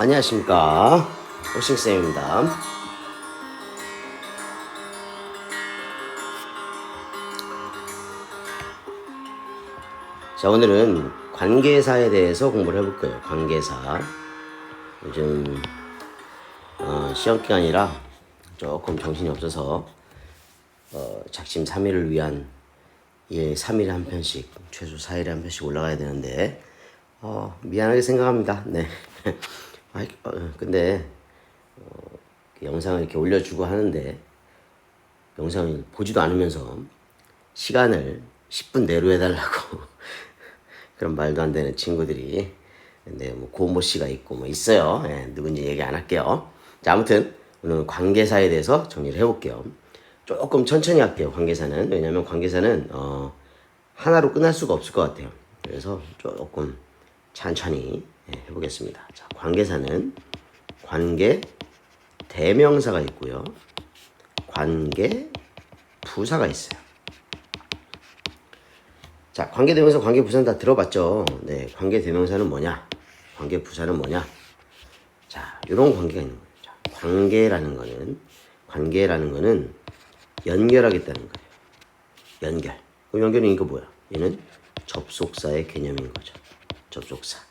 안녕하십니까, 오싱쌤입니다. 자, 오늘은 관계사에 대해서 공부를 해볼 거예요. 관계사. 요즘 시험 기간이라 조금 정신이 없어서 작심 3일을 위한 3일에 한 편씩, 최소 4일에 한 편씩 올라가야 되는데 미안하게 생각합니다. 네. 근데 영상을 이렇게 올려주고 하는데 영상을 보지도 않으면서 시간을 10분 내로 해달라고 그런 말도 안 되는 친구들이, 근데 뭐 고모 씨가 있고 뭐 있어요. 누군지 얘기 안 할게요. 자, 아무튼 오늘 관계사에 대해서 정리를 해볼게요. 조금 천천히 할게요. 관계사는. 왜냐면 관계사는 하나로 끝날 수가 없을 것 같아요. 그래서 조금 천천히 해보겠습니다. 자, 관계사는 관계 대명사가 있고요, 관계 부사가 있어요. 자, 관계 대명사, 관계 부사는 다 들어봤죠? 네, 관계 대명사는 뭐냐? 관계 부사는 뭐냐? 자, 이런 관계가 있는 거예요. 자, 관계라는 거는 연결하겠다는 거예요. 연결. 그 연결은 이거 뭐야? 얘는 접속사의 개념인 거죠. 접속사.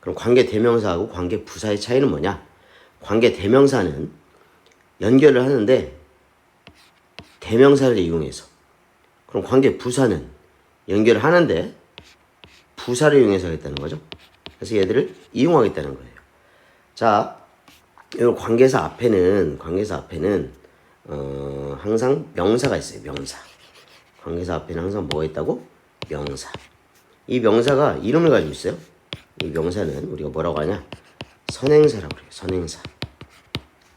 그럼 관계 대명사하고 관계 부사의 차이는 뭐냐? 관계 대명사는 연결을 하는데 대명사를 이용해서, 그럼 관계 부사는 연결을 하는데 부사를 이용해서 하겠다는 거죠. 그래서 얘들을 이용하겠다는 거예요. 자, 이 관계사 앞에는 항상 명사가 있어요. 명사. 관계사 앞에는 항상 뭐가 있다고? 명사. 이 명사가 이름을 가지고 있어요. 이 명사는 우리가 뭐라고 하냐? 선행사라고 그래요. 선행사.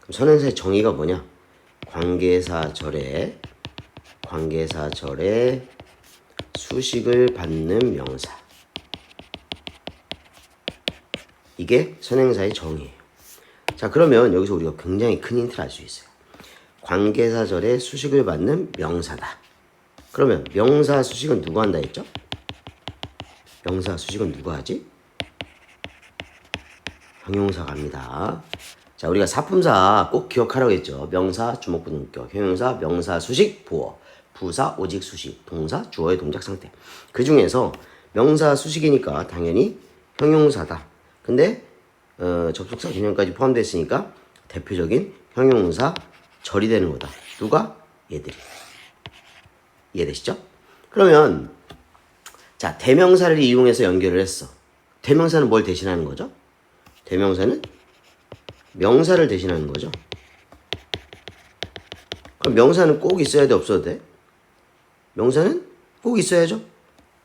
그럼 선행사의 정의가 뭐냐? 관계사절에 수식을 받는 명사. 이게 선행사의 정의예요. 자, 그러면 여기서 우리가 굉장히 큰 힌트를 알 수 있어요. 관계사절에 수식을 받는 명사다. 그러면 명사 수식은 누가 한다 했죠? 명사 수식은 누가 하지? 형용사가 합니다. 자, 우리가 사품사 꼭 기억하라고 했죠. 명사, 주목부등격, 형용사, 명사, 수식, 보어, 부사, 오직, 수식, 동사, 주어의 동작 상태. 그 중에서 명사 수식이니까 당연히 형용사다. 근데 접속사 개념까지 포함되어 있으니까 대표적인 형용사 절이 되는 거다. 누가? 얘들이. 이해되시죠? 그러면 자, 대명사를 이용해서 연결을 했어. 대명사는 뭘 대신하는 거죠? 대명사는 명사를 대신하는 거죠. 그럼 명사는 꼭 있어야 돼, 없어도 돼? 명사는 꼭 있어야죠.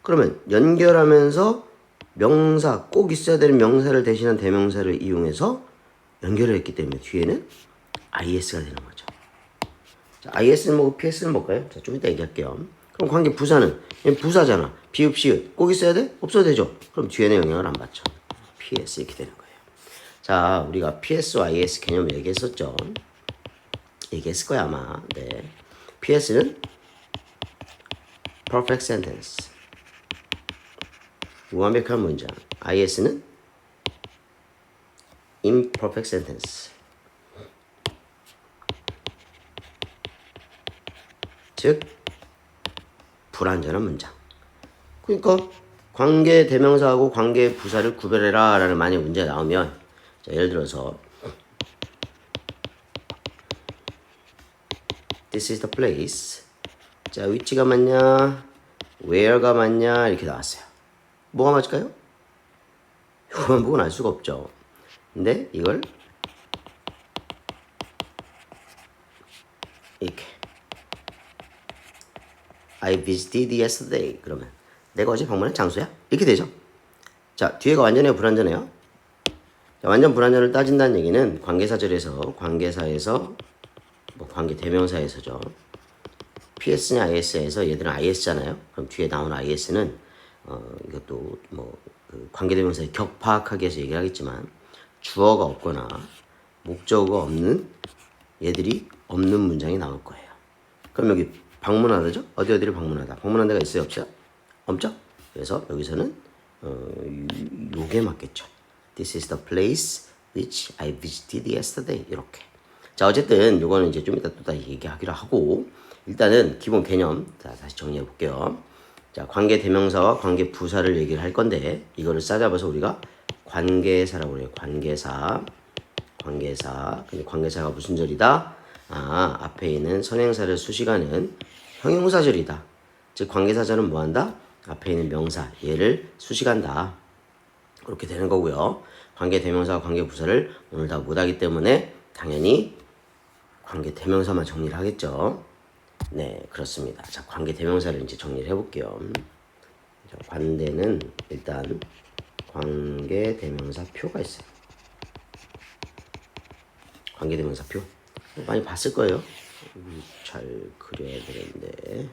그러면 연결하면서 명사, 꼭 있어야 되는 명사를 대신한 대명사를 이용해서 연결을 했기 때문에 뒤에는 is가 되는 거죠. 자, is는 뭐고 ps는 뭘까요? 자, 좀 이따 얘기할게요. 그럼 관계 부사는, 얘는 부사잖아. 비읍, 시읒. 꼭 있어야 돼? 없어도 되죠. 그럼 뒤에는 영향을 안 받죠. ps 이렇게 되는 거예요. 자, 우리가 ps와 is 개념을 얘기했었죠. 얘기했을 거야 아마. 네. ps는 perfect sentence, 완벽한 문장. is는 imperfect sentence, 즉 불완전한 문장. 그러니까 관계 대명사하고 관계 부사를 구별해라 라는 만약 문제가 나오면, 자, 예를 들어서 This is the place. 자, 위치가 맞냐, where가 맞냐 이렇게 나왔어요. 뭐가 맞을까요? 이거만 보고는 알 수가 없죠. 근데 이걸 이렇게 I visited yesterday. 그러면 내가 어제 방문한 장소야? 이렇게 되죠. 자, 뒤에가 완전해요, 불완전해요? 자, 완전 불완전을 따진다는 얘기는 관계사절에서, 관계사에서, 뭐 관계 대명사에서죠. PS냐 IS에서 얘들은 IS잖아요. 그럼 뒤에 나오는 IS는 이것도 그 관계대명사의 격파하기 위해서 얘기를 하겠지만 주어가 없거나 목적어가 없는 얘들이 없는 문장이 나올 거예요. 그럼 여기 방문하다죠? 어디를 방문하다. 방문한 데가 있어요, 없어요? 없죠? 그래서 여기서는 요게 맞겠죠. This is the place which I visited yesterday. 이렇게. 자, 어쨌든 요거는 이제 좀 이따 또 다시 얘기하기로 하고 일단은 기본 개념 자, 다시 정리해 볼게요. 자, 관계 대명사와 관계 부사를 얘기를 할 건데 이거를 싸잡아서 우리가 관계사라고 그래요. 관계사. 근데 관계사가 무슨 절이다? 아, 앞에 있는 선행사를 수식하는 형용사절이다. 즉 관계사절은 뭐한다? 앞에 있는 명사 얘를 수식한다. 그렇게 되는 거고요. 관계 대명사와 관계 부사를 오늘 다 못하기 때문에 당연히 관계 대명사만 정리를 하겠죠. 네, 그렇습니다. 자, 관계 대명사를 이제 정리를 해볼게요. 자, 관대는 일단 관계 대명사 표가 있어요. 관계 대명사 표 많이 봤을 거예요. 잘 그려야 되는데.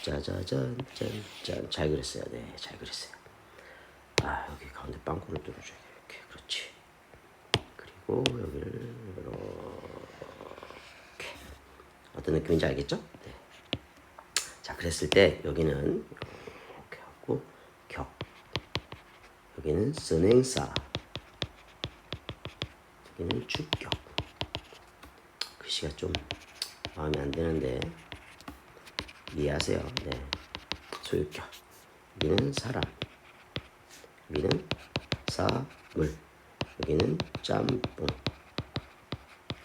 짜자잔 잘 그렸어요. 네, 잘 그렸어요. 아, 여기 가운데 빵꾸를 뚫어줘야 이렇게 그렇지. 그리고 여기를 이렇게 어떤 느낌인지 알겠죠? 네. 자, 그랬을 때 여기는 이렇게 하고 격 여기는 선행사 여기는 주격. 글씨가 좀 마음에 안 드는데 이해하세요. 네. 소유격. 여기는 사람. 여기는 사물. 여기는 짬뽕.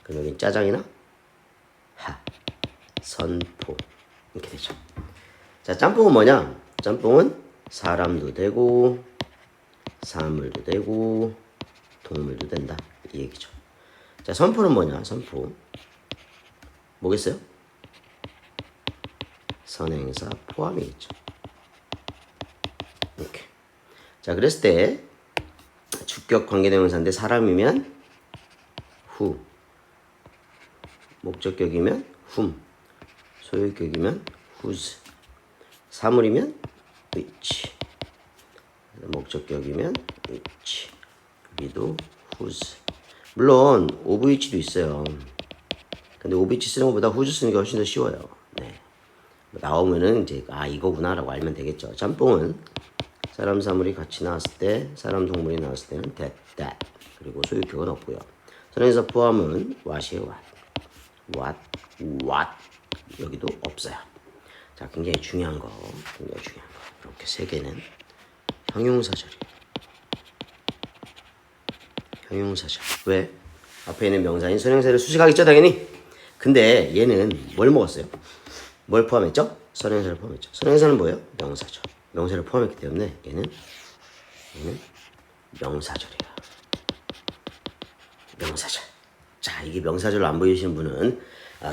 그럼 여기는 짜장이나 하. 선포. 이렇게 되죠. 자, 짬뽕은 뭐냐? 짬뽕은 사람도 되고 사물도 되고 동물도 된다. 이 얘기죠. 자, 선포는 뭐냐? 선포. 뭐겠어요? 선행사 포함이겠죠. 이렇게. 자, 그랬을 때 주격 관계대명사인데 사람이면 후, 목적격이면 whom, 소유격이면 whose, 사물이면 which, 목적격이면 which, 여기도 whose. 물론 of which도 있어요. 근데 of which 쓰는 것보다 whose 쓰는 게 훨씬 더 쉬워요. 네. 나오면은 이제 이거구나라고 알면 되겠죠. 짬뽕은 사람 사물이 같이 나왔을 때, 사람 동물이 나왔을 때는 that. 그리고 소유격은 없고요. 선행사 포함은 what이에요. what. 여기도 없어요. 자, 굉장히 중요한 거. 이렇게 세 개는 형용사절이에요. 형용사절. 왜? 앞에 있는 명사인 선행사를 수식하겠죠, 당연히. 근데 얘는 뭘 먹었어요? 뭘 포함했죠? 선행사를 포함했죠. 선행사는 뭐예요? 명사죠. 명사를 포함했기 때문에 얘는 명사절이에요. 명사절. 자, 이게 명사절로 안 보이시는 분은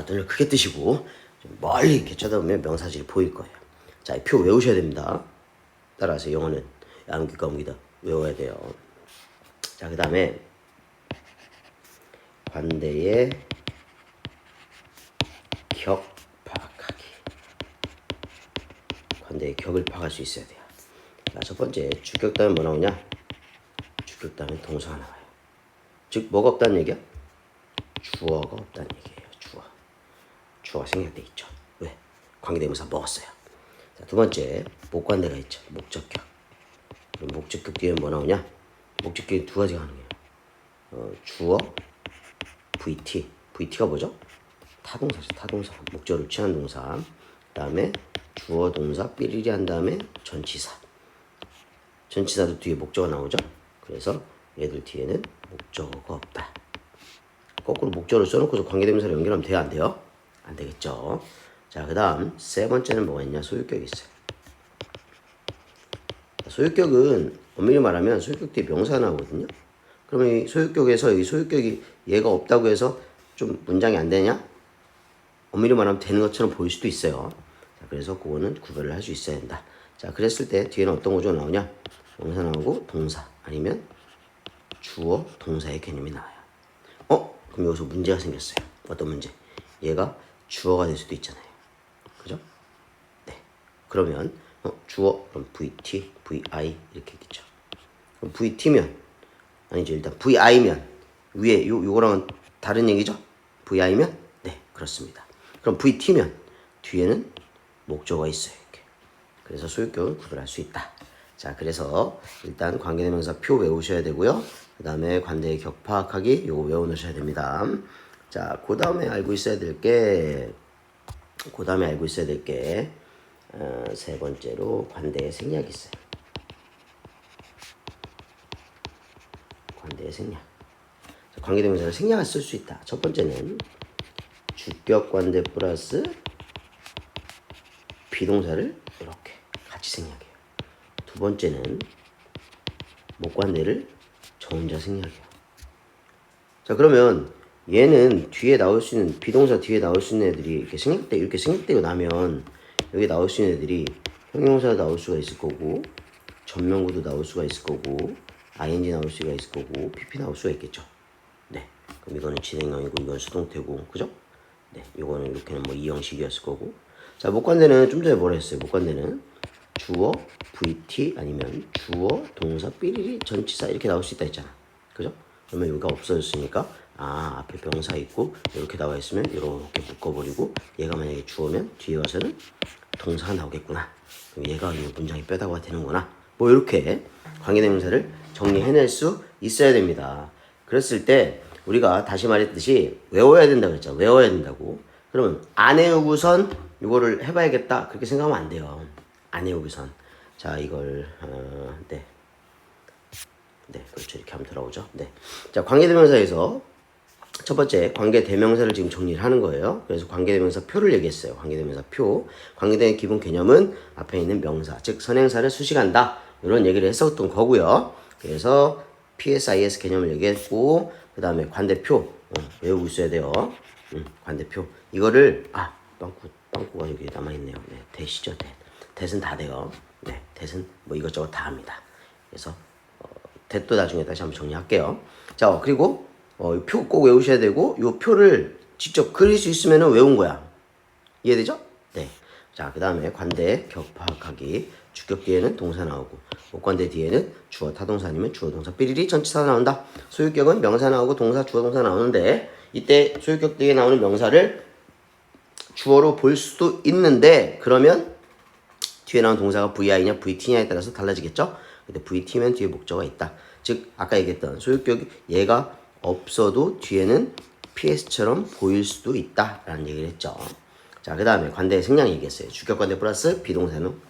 눈을 크게 뜨시고 좀 멀리 이렇게 쳐다보면 명사절이 보일 거예요. 자, 이 표 외우셔야 됩니다. 따라하세요. 영어는 암기과 옮기다 외워야 돼요. 자, 그 다음에 관대의 격 파악하기. 관대의 격을 파악할 수 있어야 돼요. 자, 첫 번째 주격 다음에 뭐 나오냐? 주격 다음에 동사가 나와요. 즉 뭐가 없다는 얘기야? 주어가 없다는 얘기예요. 주어가 생략돼 있죠. 왜? 관계대명사 먹었어요. 자, 두 번째 목관대가 있죠. 목적격. 그럼 목적격 뒤에 뭐 나오냐? 목적격이 두 가지가 가능해요. 주어, VT가 뭐죠? 타동사죠. 타동사. 목적어를 취한 동사. 그 다음에 주어 동사 삐리리 한 다음에 전치사. 전치사도 뒤에 목적어 나오죠. 그래서 얘들 뒤에는 목적어가 없다. 거꾸로 목적어를 써놓고서 관계대명사를 연결하면 돼요? 안 돼요? 안 되겠죠. 자, 그 다음 세 번째는 뭐가 있냐? 소유격이 있어요. 소유격은 엄밀히 말하면 소유격 뒤에 명사가 나오거든요. 그러면 이 소유격에서 이 소유격이 얘가 없다고 해서 좀 문장이 안 되냐? 엄밀히 말하면 되는 것처럼 보일 수도 있어요. 자, 그래서 그거는 구별을 할 수 있어야 된다. 자, 그랬을 때 뒤에는 어떤 구조가 나오냐? 명사 나오고 동사 아니면 주어 동사의 개념이 나와요. 그럼 여기서 문제가 생겼어요. 어떤 문제? 얘가 주어가 될 수도 있잖아요. 그죠? 네. 그러면 주어 그럼 VT, VI 이렇게 있겠죠. 그럼 VT면 아니죠. 일단 VI면 위에 요거랑은 다른 얘기죠? VI면 네, 그렇습니다. 그럼 VT면 뒤에는 목적어가 있어요. 이렇게. 그래서 소유격을 구별할 수 있다. 자, 그래서 일단 관계대명사 표 외우셔야 되고요. 그 다음에 관대의 격파하기 요거 외워놓으셔야 됩니다. 자, 그 다음에 알고 있어야 될 게, 세 번째로 관대의 생략이 있어요. 관대의 생략. 관계대명사를 생략을 쓸 수 있다. 첫 번째는 주격 관대 플러스 비동사를 이렇게 같이 생략해요. 두 번째는 목관대를 저 혼자 생략해요. 자, 그러면 얘는 뒤에 나올 수 있는 비동사 뒤에 나올 수 있는 애들이 이렇게 생략되고 나면 여기 나올 수 있는 애들이 형용사가 나올 수가 있을 거고 전명구도 나올 수가 있을 거고 ing 나올 수가 있을 거고 pp 나올 수가 있겠죠. 네, 그럼 이거는 진행형이고 이건 수동태고, 그죠? 네, 이거는 이렇게는 뭐 이 형식이었을 거고. 자, 목관대는 좀 전에 뭐라 했어요? 목관대는 주어, vt 아니면 주어, 동사, 삐리리, 전치사 이렇게 나올 수 있다 했잖아. 그죠? 그러면 여기가 없어졌으니까 앞에 병사 있고 이렇게 나와 있으면 이렇게 묶어버리고 얘가 만약에 주어면 뒤에 와서는 동사가 나오겠구나. 그럼 얘가 이 문장이 뼈다가 되는구나. 뭐 이렇게 관계대명사를 정리해낼 수 있어야 됩니다. 그랬을 때 우리가 다시 말했듯이 외워야 된다고 했죠. 외워야 된다고. 그러면 안 외우고선 이거를 해봐야겠다 그렇게 생각하면 안 돼요. 안 외우고선. 자, 이걸 네, 그렇죠. 이렇게 하면 돌아오죠. 네. 자, 관계대명사에서 첫 번째 관계대명사를 지금 정리를 하는 거예요. 그래서 관계대명사 표를 얘기했어요. 관계대명사 표. 관계대의 기본 개념은 앞에 있는 명사, 즉 선행사를 수식한다. 이런 얘기를 했었던 거고요. 그래서 PSIS 개념을 얘기했고, 그 다음에 관대표 외우고 있어야 돼요. 관대표. 이거를 빵꾸가 여기 남아있네요. 네, 대시죠. 대는 다 돼요. 네, 대는 뭐 이것저것 다 합니다. 그래서 대도 나중에 다시 한번 정리할게요. 자, 그리고 표 꼭 외우셔야 되고, 이 표를 직접 그릴 수 있으면 외운 거야. 이해되죠? 네. 자, 그 다음에 관대 격파하기. 주격 뒤에는 동사 나오고, 목관대 뒤에는 주어 타동사 아니면 주어 동사 삐리리 전치사가 나온다. 소유격은 명사 나오고 동사 주어 동사 나오는데, 이때 소유격 뒤에 나오는 명사를 주어로 볼 수도 있는데, 그러면 뒤에 나온 동사가 VI냐 VT냐에 따라서 달라지겠죠? 근데 VT면 뒤에 목적어가 있다. 즉 아까 얘기했던 소유격 얘가 없어도 뒤에는 PS처럼 보일 수도 있다라는 얘기를 했죠. 자, 그 다음에 관대의 생략 얘기했어요. 주격 관대 플러스 비동사는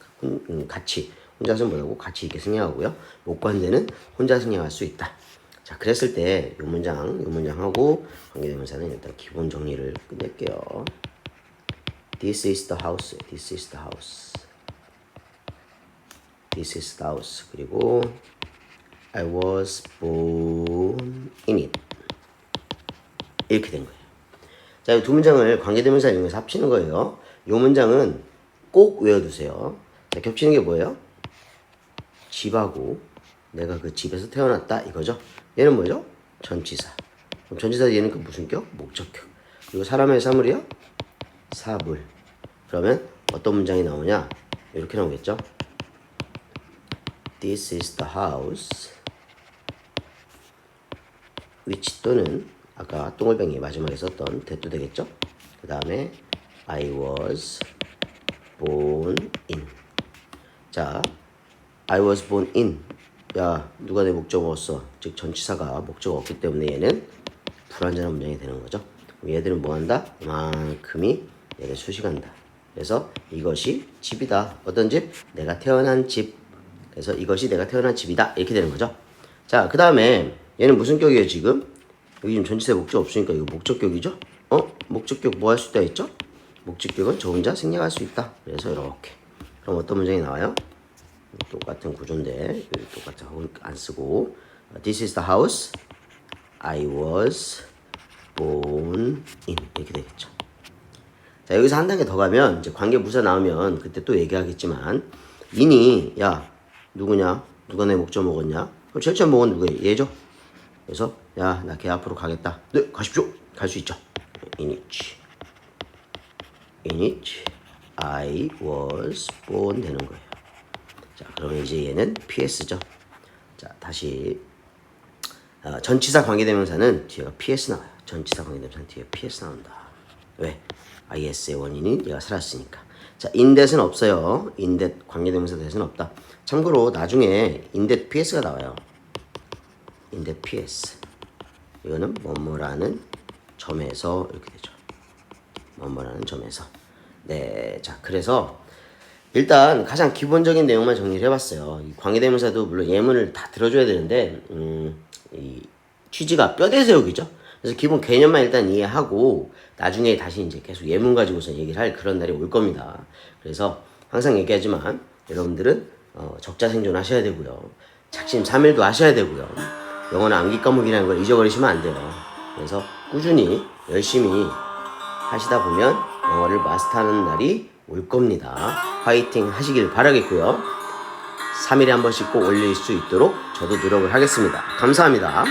같이 혼자서 뭐라고 같이 이렇게 생략하고요. 목관대는 혼자 생략할 수 있다. 자, 그랬을 때 요 문장하고 관계대명사는 일단 기본 정리를 끝낼게요. This is the house. This is the house. This is the house. 그리고 I was born in it. 이렇게 된 거예요. 자, 이 두 문장을 관계대명사 이용해서 합치는 거예요. 이 문장은 꼭 외워두세요. 자, 겹치는 게 뭐예요? 집하고 내가 그 집에서 태어났다 이거죠. 얘는 뭐죠? 전치사. 그럼 전치사 얘는 그 무슨 격? 목적격. 그리고 사람의 사물이요? 사물. 그러면 어떤 문장이 나오냐? 이렇게 나오겠죠. This is the house which 또는 아까 똥을뱅이 마지막에 썼던 that도 되겠죠. 그 다음에 I was born in. 자, I was born in. 야, 누가 내 목적어였어? 즉 전치사가 목적어 없기 때문에 얘는 불완전한 문장이 되는 거죠. 얘들은 뭐한다? 이만큼이 얘를 수식한다. 그래서 이것이 집이다. 어떤 집? 내가 태어난 집. 그래서 이것이 내가 태어난 집이다. 이렇게 되는 거죠. 자, 그 다음에 얘는 무슨 격이에요 지금? 여기 지금 전치사에 목적 없으니까 이거 목적격이죠? 목적격 뭐 할 수 있다 했죠? 목적격은 저 혼자 생략할 수 있다. 그래서 이렇게. 그럼 어떤 문장이 나와요? 똑같은 구조인데 똑같은 하고 안 쓰고 This is the house I was born in. 이렇게 되겠죠. 자, 여기서 한 단계 더 가면 이제 관계부사 나오면 그때 또 얘기하겠지만 인이 야 누구냐? 누가 내 목적 먹었냐? 그럼 제일 처음 먹은 누구예요? 얘죠? 그래서 야, 나 걔 앞으로 가겠다. 네, 가십시오. 갈 수 있죠. In it I was born 되는 거예요. 자, 그러면 이제 얘는 PS죠. 자, 다시 전치사 관계대명사는 뒤에가 PS 나와요. 전치사 관계대명사는 뒤에 PS 나온다. 왜? IS의 원인이 얘가 살았으니까. 자, 인댓은 없어요. 인댓 관계대명사 대신 없다. 참고로 나중에 인댓 PS가 나와요. 인댓 PS. 이거는 뭐뭐라는 점에서 이렇게 되죠. 뭐뭐라는 점에서. 네, 자, 그래서 일단 가장 기본적인 내용만 정리를 해봤어요. 이 관계대명사도 물론 예문을 다 들어줘야 되는데 이 취지가 뼈대 세우기죠. 그래서 기본 개념만 일단 이해하고 나중에 다시 이제 계속 예문 가지고서 얘기를 할 그런 날이 올 겁니다. 그래서 항상 얘기하지만 여러분들은 적자 생존하셔야 되고요. 작심삼일도 하셔야 되고요. 영어는 암기 과목이라는 걸 잊어버리시면 안 돼요. 그래서 꾸준히 열심히 하시다 보면 영어를 마스터하는 날이 올 겁니다. 화이팅 하시길 바라겠고요. 3일에 한 번씩 꼭 올릴 수 있도록 저도 노력을 하겠습니다. 감사합니다.